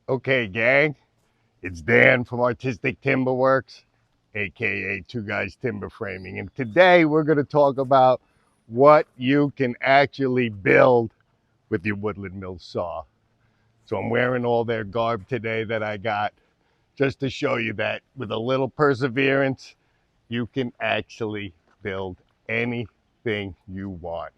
Okay, gang, it's Dan from Artistic Timber Works, aka Two Guys Timber Framing, and today we're going to talk about what you can actually build with your woodland mill saw. So I'm wearing all their garb today that I got just to show you that with a little perseverance, you can actually build anything you want.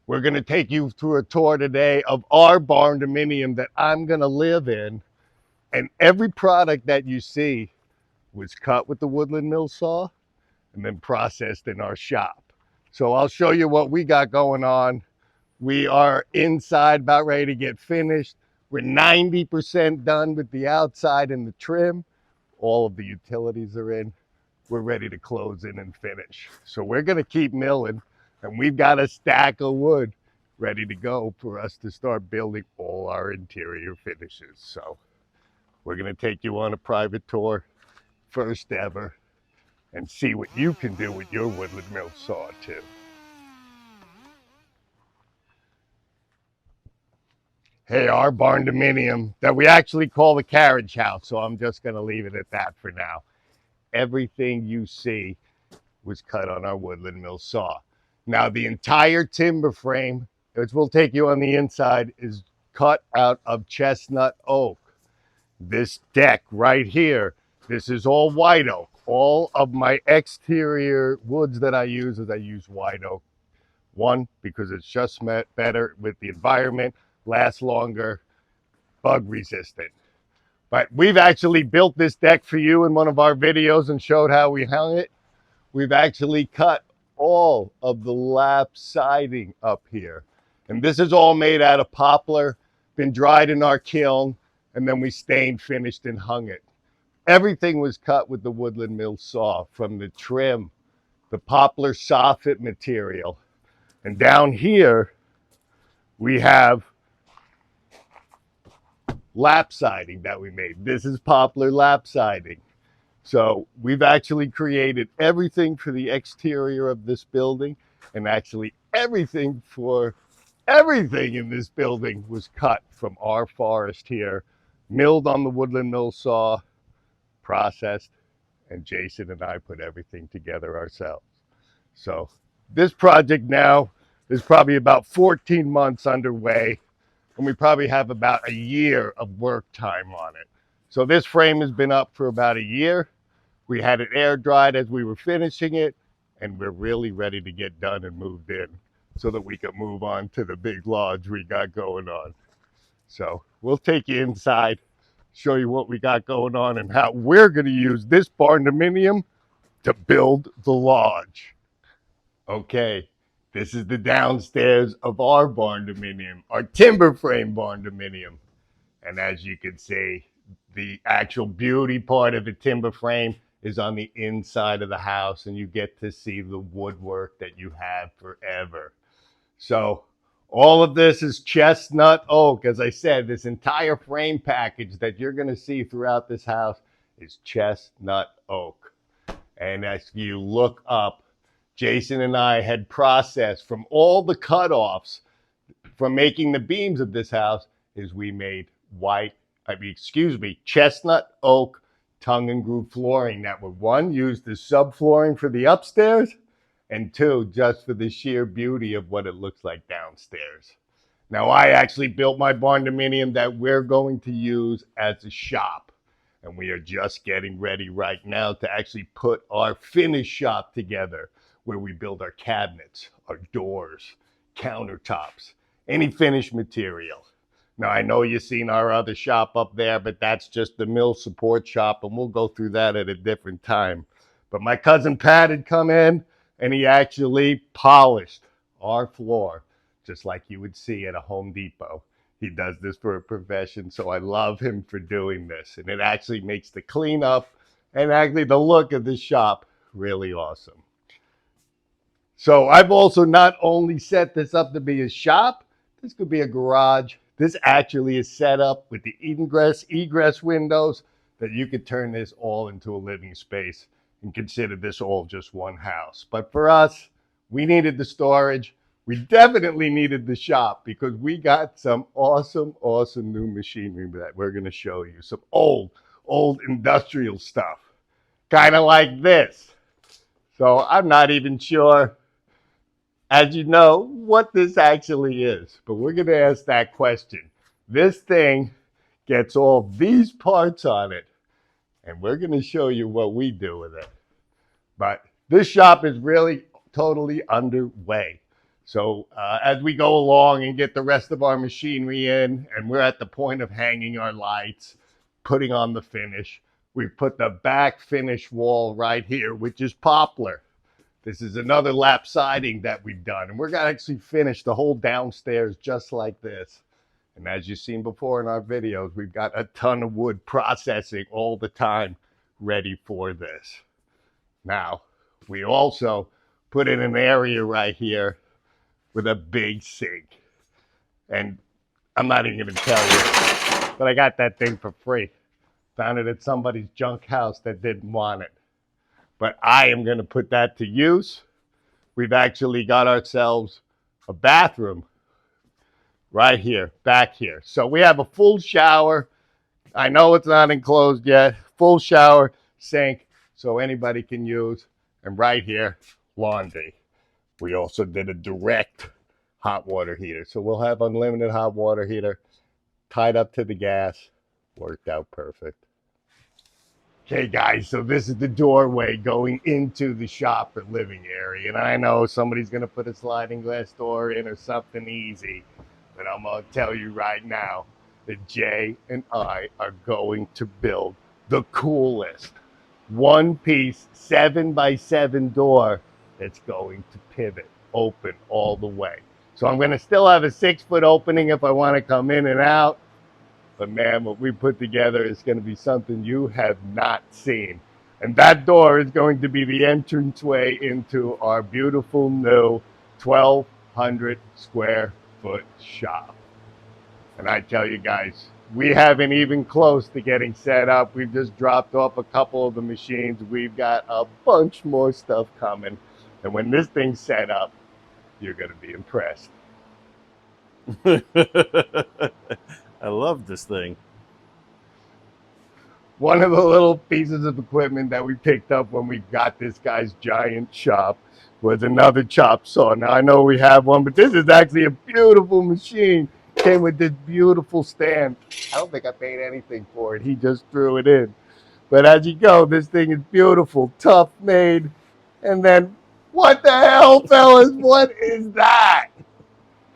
We're going to take you through a tour today of our barndominium that I'm going to live in. And every product that you see was cut with the woodland mill saw and then processed in our shop. So I'll show you what we got going on. We are inside, about ready to get finished. We're 90% done with the outside and the trim. All of the utilities are in. We're ready to close in and finish. So we're going to keep milling, and we've got a stack of wood ready to go for us to start building all our interior finishes. So we're going to take you on a private tour, first ever, and see what you can do with your woodland mill saw too. Hey, our barndominium that we actually call the Carriage House, so I'm just going to leave it at that for now. Everything you see was cut on our woodland mill saw. Now the entire timber frame, which we'll take you on the inside, is cut out of chestnut oak. This deck right here, this is all white oak. All of my exterior woods that I use white oak. One, because it's just better with the environment, lasts longer, bug resistant. But we've actually built this deck for you in one of our videos and showed how we hung it. We've actually cut all of the lap siding up here. And this is all made out of poplar, been dried in our kiln, and then we stained, finished, and hung it. Everything was cut with the woodland mill saw, from the trim, the poplar soffit material. And down here, we have lap siding that we made. This is poplar lap siding. So we've actually created everything for the exterior of this building, and actually everything in this building was cut from our forest here, milled on the woodland mill saw, processed, and Jason and I put everything together ourselves. So this project now is probably about 14 months underway, and we probably have about a year of work time on it. So this frame has been up for about a year. We had it air dried as we were finishing it, and we're really ready to get done and moved in so that we can move on to the big lodge we got going on. So we'll take you inside, show you what we got going on and how we're going to use this barndominium to build the lodge. Okay, this is the downstairs of our barndominium, our timber frame barndominium. And as you can see, the actual beauty part of the timber frame is on the inside of the house, and you get to see the woodwork that you have forever. So all of this is chestnut oak. As I said, this entire frame package that you're going to see throughout this house is chestnut oak. And as you look up, Jason and I had processed from all the cutoffs from making the beams of this house is we made chestnut oak tongue and groove flooring that would, one, used as subflooring for the upstairs, and two, just for the sheer beauty of what it looks like downstairs. Now, I actually built my barndominium that we're going to use as a shop, and we are just getting ready right now to actually put our finished shop together, where we build our cabinets, our doors, countertops, any finished material. Now, I know you've seen our other shop up there, but that's just the mill support shop, and we'll go through that at a different time. But my cousin Pat had come in, and he actually polished our floor, just like you would see at a Home Depot. He does this for a profession, so I love him for doing this. And it actually makes the cleanup and actually the look of the shop really awesome. So I've also not only set this up to be a shop, this could be a garage. This actually is set up with the egress windows that you could turn this all into a living space and consider this all just one house. But for us, we needed the storage. We definitely needed the shop because we got some awesome, awesome new machinery that we're going to show you. Some old industrial stuff, kind of like this. So I'm not even sure, as you know, what this actually is, but we're going to ask that question. This thing gets all these parts on it, and we're going to show you what we do with it. But this shop is really totally underway. So as we go along and get the rest of our machinery in, and we're at the point of hanging our lights, putting on the finish, we've put the back finish wall right here, which is poplar. This is another lap siding that we've done, and we're going to actually finish the whole downstairs just like this. And as you've seen before in our videos, we've got a ton of wood processing all the time ready for this. Now, we also put in an area right here with a big sink. And I'm not even going to tell you, but I got that thing for free. Found it at somebody's junk house that didn't want it. But I am going to put that to use. We've actually got ourselves a bathroom right here, back here. So we have a full shower. I know it's not enclosed yet. Full shower, sink, so anybody can use. And right here, laundry. We also did a direct hot water heater. So we'll have unlimited hot water heater tied up to the gas. Worked out perfect. Okay, guys, so this is the doorway going into the shop or living area. And I know somebody's going to put a sliding glass door in or something easy. But I'm going to tell you right now that Jay and I are going to build the coolest one-piece 7x7 door that's going to pivot open all the way. So I'm going to still have a 6-foot opening if I want to come in and out. But man, what we put together is going to be something you have not seen. And that door is going to be the entranceway into our beautiful new 1,200 square foot shop. And I tell you guys, we haven't even close to getting set up. We've just dropped off a couple of the machines. We've got a bunch more stuff coming. And when this thing's set up, you're going to be impressed. I love this thing. One of the little pieces of equipment that we picked up when we got this guy's giant shop was another chop saw. Now I know we have one, but this is actually a beautiful machine. Came with this beautiful stand. I don't think I paid anything for it. He just threw it in. But as you go, this thing is beautiful, tough made. And then, what the hell, fellas? What is that?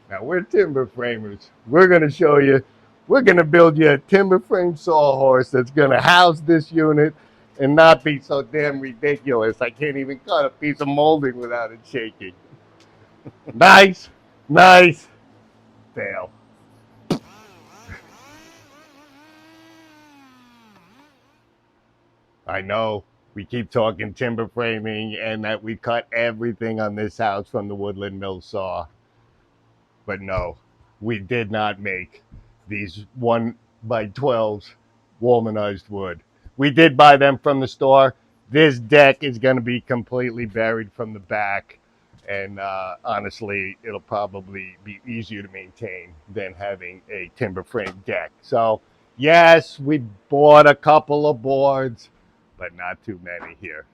Now, we're timber framers. We're going to show you, we're going to build you a timber frame sawhorse that's going to house this unit and not be so damn ridiculous. I can't even cut a piece of molding without it shaking. Nice, nice, fail. I know we keep talking timber framing and that we cut everything on this house from the woodland mill saw. But no, we did not make these 1x12s womanized wood. We did buy them from the store. This deck is going to be completely buried from the back. And honestly, it'll probably be easier to maintain than having a timber frame deck. So yes, we bought a couple of boards, but not too many here.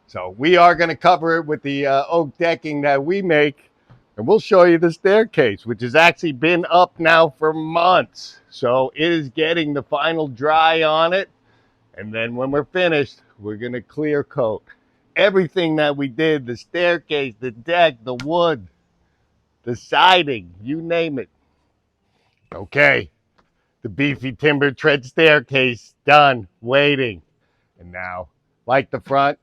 So we are going to cover it with the oak decking that we make. And we'll show you the staircase, which has actually been up now for months. So it is getting the final dry on it. And then when we're finished, we're going to clear coat everything that we did, the staircase, the deck, the wood, the siding, you name it. Okay, the beefy timber tread staircase done, waiting. And now, like the front,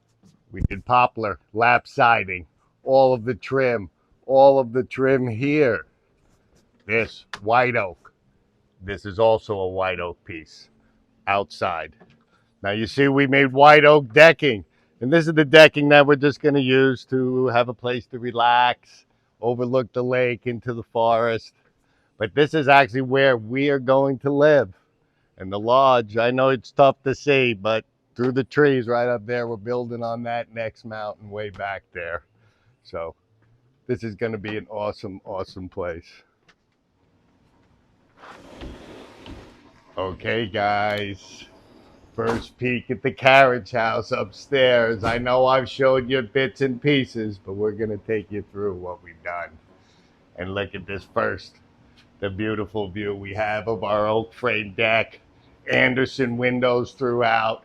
we did poplar, lap siding, all of the trim here. This white oak. This is also a white oak piece outside. Now you see we made white oak decking. And this is the decking that we're just going to use to have a place to relax, overlook the lake into the forest. But this is actually where we are going to live. And the lodge, I know it's tough to see, but through the trees right up there, we're building on that next mountain way back there. So This is going to be an awesome, awesome place. Okay, guys. First peek at the Carriage House upstairs. I know I've showed you bits and pieces, but we're going to take you through what we've done. And look at this first. The beautiful view we have of our oak frame deck. Anderson windows throughout.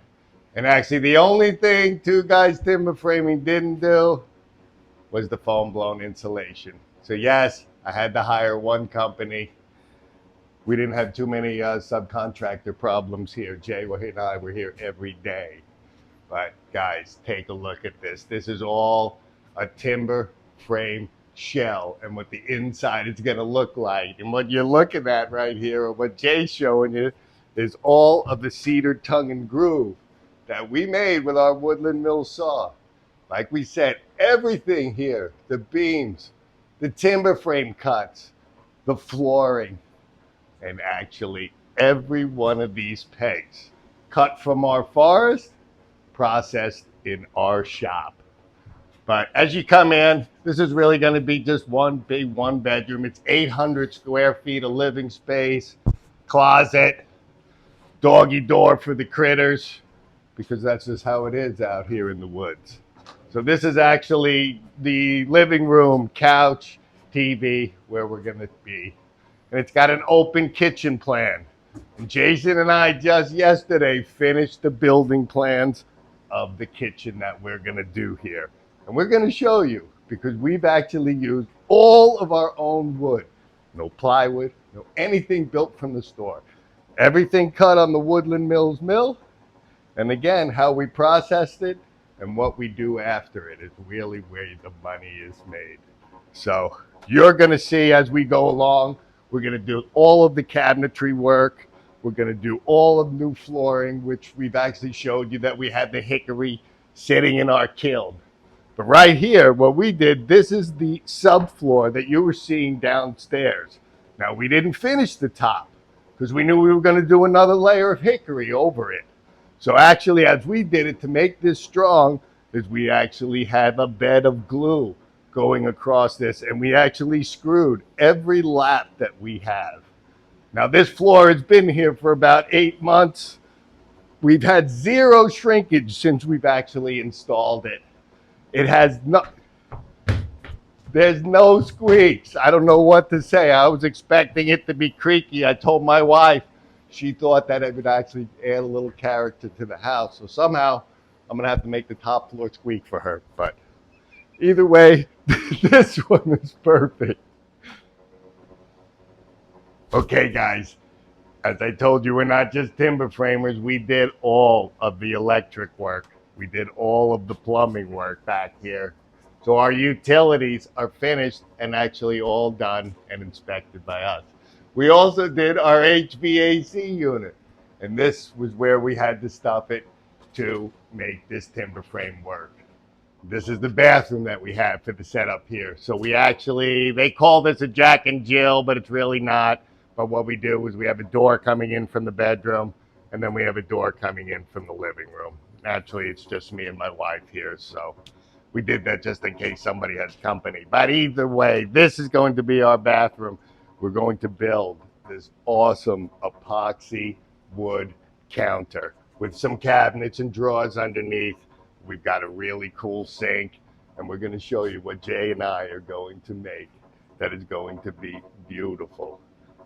And actually the only thing Two Guys Timber Framing didn't do was the foam blown insulation. So yes, I had to hire one company. We didn't have too many subcontractor problems here. Jay and I were here every day. But guys, take a look at this. This is all a timber frame shell and what the inside is going to look like. And what you're looking at right here, or what Jay's showing you, is all of the cedar tongue and groove that we made with our woodland mill saw. Like we said, everything here, the beams, the timber frame cuts, the flooring, and actually every one of these pegs cut from our forest, processed in our shop. But as you come in, this is really going to be just one big one bedroom. It's 800 square feet of living space, closet, doggy door for the critters, because that's just how it is out here in the woods. So this is actually the living room, couch, TV, where we're going to be. And it's got an open kitchen plan. And Jason and I just yesterday finished the building plans of the kitchen that we're going to do here. And we're going to show you, because we've actually used all of our own wood. No plywood, no anything built from the store. Everything cut on the Woodland Mills mill. And again, how we processed it and what we do after it is really where the money is made. So you're going to see as we go along, we're going to do all of the cabinetry work. We're going to do all of new flooring, which we've actually showed you that we had the hickory sitting in our kiln. But right here, what we did, this is the subfloor that you were seeing downstairs. Now, we didn't finish the top because we knew we were going to do another layer of hickory over it. So actually, as we did it to make this strong, is we actually had a bed of glue going across this, and we actually screwed every lap that we have. Now, this floor has been here for about 8 months. We've had zero shrinkage since we've actually installed it. It has no, there's no squeaks. I don't know what to say. I was expecting it to be creaky. I told my wife, she thought that it would actually add a little character to the house. So somehow I'm going to have to make the top floor squeak for her. But either way, this one is perfect. Okay, guys, as I told you, we're not just timber framers. We did all of the electric work. We did all of the plumbing work back here. So our utilities are finished and actually all done and inspected by us. We also did our HVAC unit, and this was where we had to stuff it to make this timber frame work. This is the bathroom that we have for the setup here. So we actually, they call this a Jack and Jill, but it's really not. But what we do is we have a door coming in from the bedroom, and then we have a door coming in from the living room. Actually, it's just me and my wife here, so we did that just in case somebody has company. But either way, this is going to be our bathroom. We're going to build this awesome epoxy wood counter with some cabinets and drawers underneath. We've got a really cool sink, and we're going to show you what Jay and I are going to make that is going to be beautiful.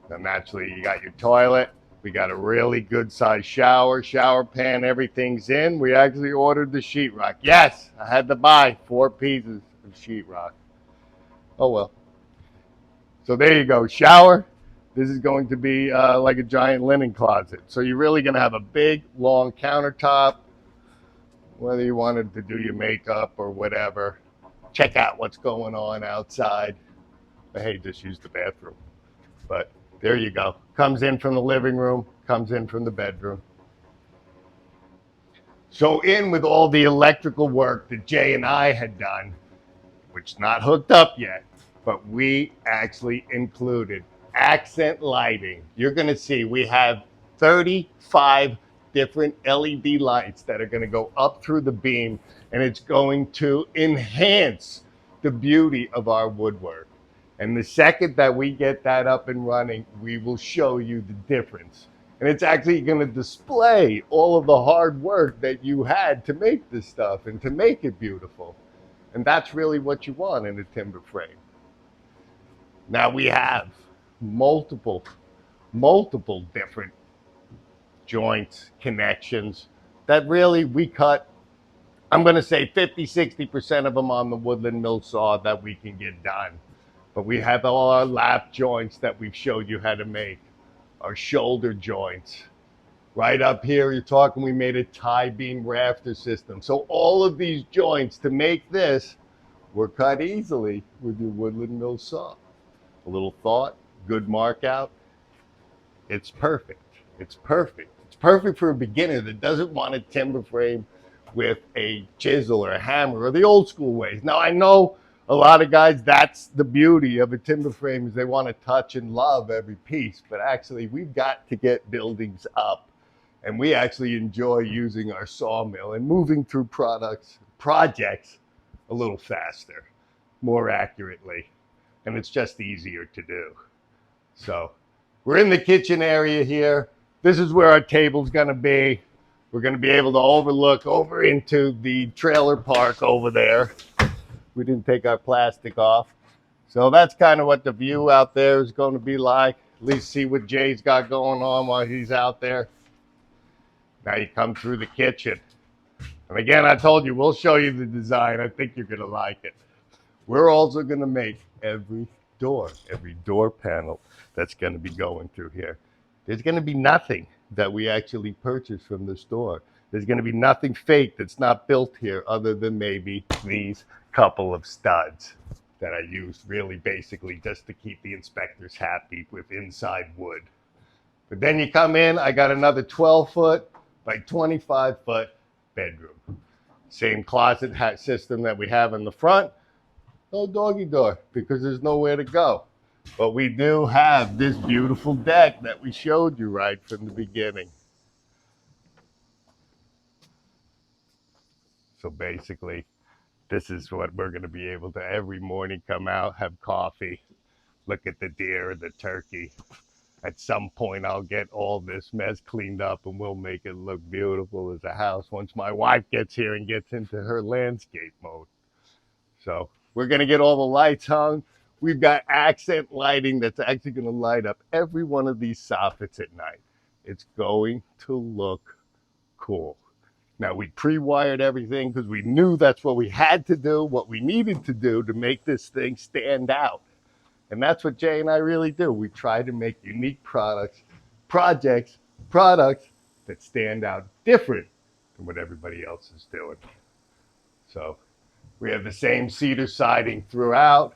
Now, naturally, you got your toilet. We got a really good sized shower pan, everything's in. We actually ordered the sheetrock. Yes, I had to buy 4 pieces of sheetrock. Oh well. So there you go, shower. This is going to be like a giant linen closet. So you're really gonna have a big, long countertop, whether you wanted to do your makeup or whatever. Check out what's going on outside. But hey, just use the bathroom. But there you go. Comes in from the living room, comes in from the bedroom. So in with all the electrical work that Jay and I had done, which is not hooked up yet, but we actually included accent lighting. You're going to see we have 35 different LED lights that are going to go up through the beam, and it's going to enhance the beauty of our woodwork. And the second that we get that up and running, we will show you the difference. And it's actually going to display all of the hard work that you had to make this stuff and to make it beautiful. And that's really what you want in a timber frame. Now we have multiple different joints, connections that really we cut. I'm going to say 50-60% of them on the woodland mill saw that we can get done. But we have all our lap joints that we've showed you how to make, our shoulder joints. Right up here, you're talking, we made a tie beam rafter system. So all of these joints to make this were cut easily with your woodland mill saw. A little thought, good mark out. It's perfect. It's perfect. It's perfect for a beginner that doesn't want a timber frame with a chisel or a hammer or the old school ways. Now I know a lot of guys, that's the beauty of a timber frame, is they want to touch and love every piece. But actually, we've got to get buildings up. And we actually enjoy using our sawmill and moving through projects a little faster, more accurately. And it's just easier to do. So we're in the kitchen area here. This is where our table's going to be. We're going to be able to overlook over into the trailer park over there. We didn't take our plastic off. So that's kind of what the view out there is going to be like. At least see what Jay's got going on while he's out there. Now you come through the kitchen. And again, I told you, we'll show you the design. I think you're going to like it. We're also going to make every door panel that's going to be going through here. There's going to be nothing that we actually purchase from the store. There's going to be nothing fake that's not built here other than maybe these couple of studs that I used really basically just to keep the inspectors happy with inside wood. But then you come in, I got another 12-foot by 25-foot bedroom. Same closet system that we have in the front. No doggy door because there's nowhere to go. But we do have this beautiful deck that we showed you right from the beginning. So basically, this is what we're going to be able to every morning come out, have coffee, look at the deer, the turkey. At some point, I'll get all this mess cleaned up and we'll make it look beautiful as a house once my wife gets here and gets into her landscape mode. So we're going to get all the lights hung. We've got accent lighting that's actually going to light up every one of these soffits at night. It's going to look cool. Now, we pre-wired everything because we knew that's what we had to do, what we needed to do to make this thing stand out. And that's what Jay and I really do. We try to make unique products that stand out different than what everybody else is doing. So we have the same cedar siding throughout.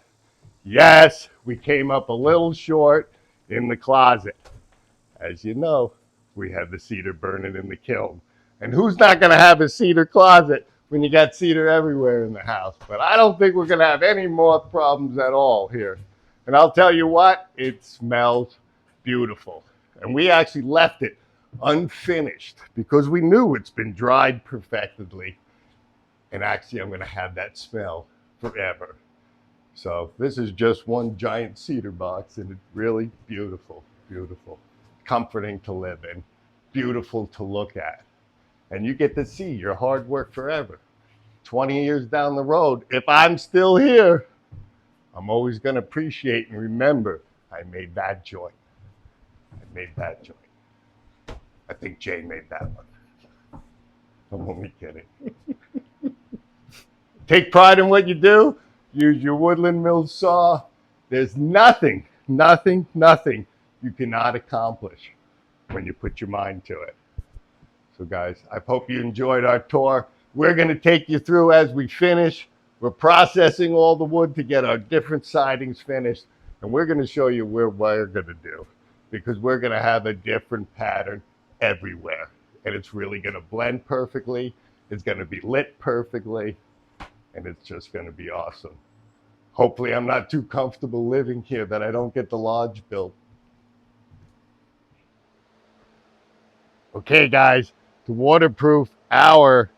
Yes, we came up a little short in the closet. As you know, we have the cedar burning in the kiln. And who's not going to have a cedar closet when you got cedar everywhere in the house? But I don't think we're going to have any more problems at all here. And I'll tell you what, it smells beautiful. And we actually left it unfinished because we knew it's been dried perfectly. And actually, I'm going to have that smell forever. So this is just one giant cedar box, and it's really beautiful, beautiful, comforting to live in, beautiful to look at. And you get to see your hard work forever. 20 years down the road, if I'm still here, I'm always going to appreciate and remember I made that joint. I made that joint. I think Jay made that one. I'm only kidding. Take pride in what you do. Use your woodland mill saw. There's nothing you cannot accomplish when you put your mind to it. So guys, I hope you enjoyed our tour. We're going to take you through as we finish. We're processing all the wood to get our different sidings finished. And we're going to show you what we're going to do, because we're going to have a different pattern everywhere. And it's really going to blend perfectly. It's going to be lit perfectly. And it's just going to be awesome. Hopefully I'm not too comfortable living here that I don't get the lodge built. Okay guys, to waterproof our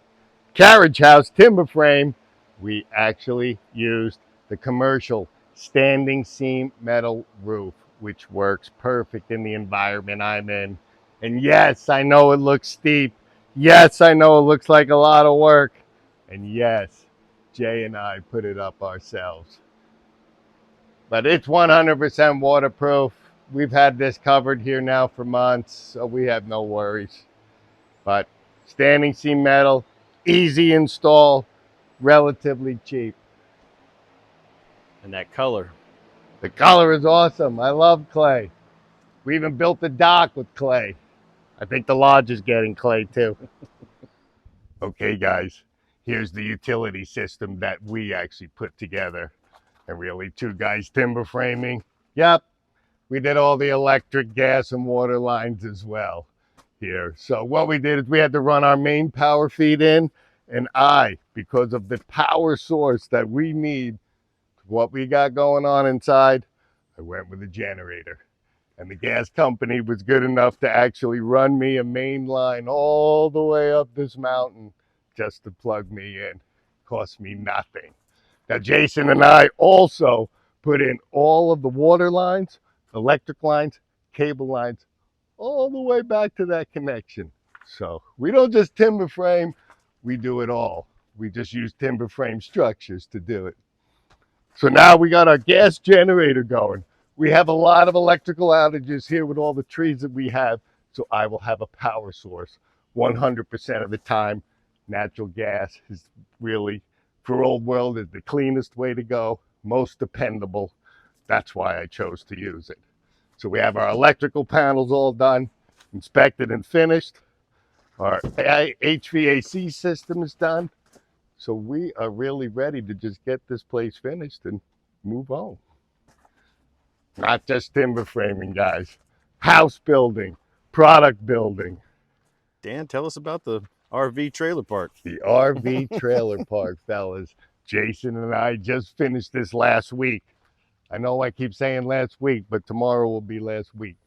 carriage house timber frame, we actually used the commercial standing seam metal roof, which works perfect in the environment I'm in. And yes, I know it looks steep. Yes, I know it looks like a lot of work. And yes, Jay and I put it up ourselves. But it's 100% waterproof. We've had this covered here now for months, so we have no worries. But standing seam metal, easy install, relatively cheap. And that color. The color is awesome. I love clay. We even built the dock with clay. I think the lodge is getting clay too. Okay, guys, here's the utility system that we actually put together. And really, two guys timber framing. Yep, we did all the electric, gas, and water lines as well here. So what we did is we had to run our main power feed in, and because of the power source that we need, what we got going on inside, I went with a generator. And the gas company was good enough to actually run me a main line all the way up this mountain just to plug me in. Cost me nothing. Now, Jason and I also put in all of the water lines, electric lines, cable lines, all the way back to that connection. So we don't just timber frame, we do it all. We just use timber frame structures to do it. So now we got our gas generator going. We have a lot of electrical outages here with all the trees that we have. So I will have a power source 100% of the time. Natural gas is really, for old world, is the cleanest way to go, most dependable. That's why I chose to use it. So we have our electrical panels all done, inspected and finished. Our HVAC system is done. So we are really ready to just get this place finished and move on. Not just timber framing, guys. House building, product building. Dan, tell us about the RV trailer park. The RV trailer park, fellas. Jason and I just finished this last week. I know I keep saying last week, but tomorrow will be last week.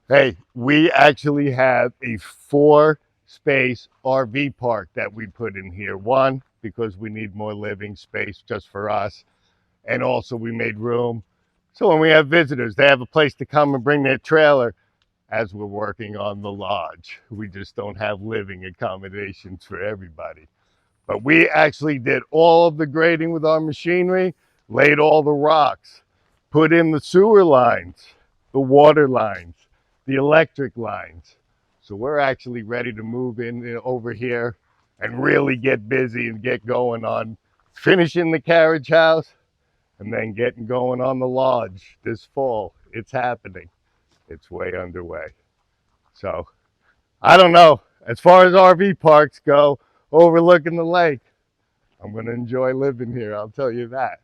Hey, we actually have a 4-space RV park that we put in here. One, because we need more living space just for us. And also we made room. So when we have visitors, they have a place to come and bring their trailer as we're working on the lodge. We just don't have living accommodations for everybody. But we actually did all of the grading with our machinery, laid all the rocks, put in the sewer lines, the water lines, the electric lines. So we're actually ready to move in over here and really get busy and get going on finishing the carriage house and then getting going on the lodge this fall. It's happening. It's way underway. So I don't know. As far as RV parks go, overlooking the lake, I'm going to enjoy living here. I'll tell you that.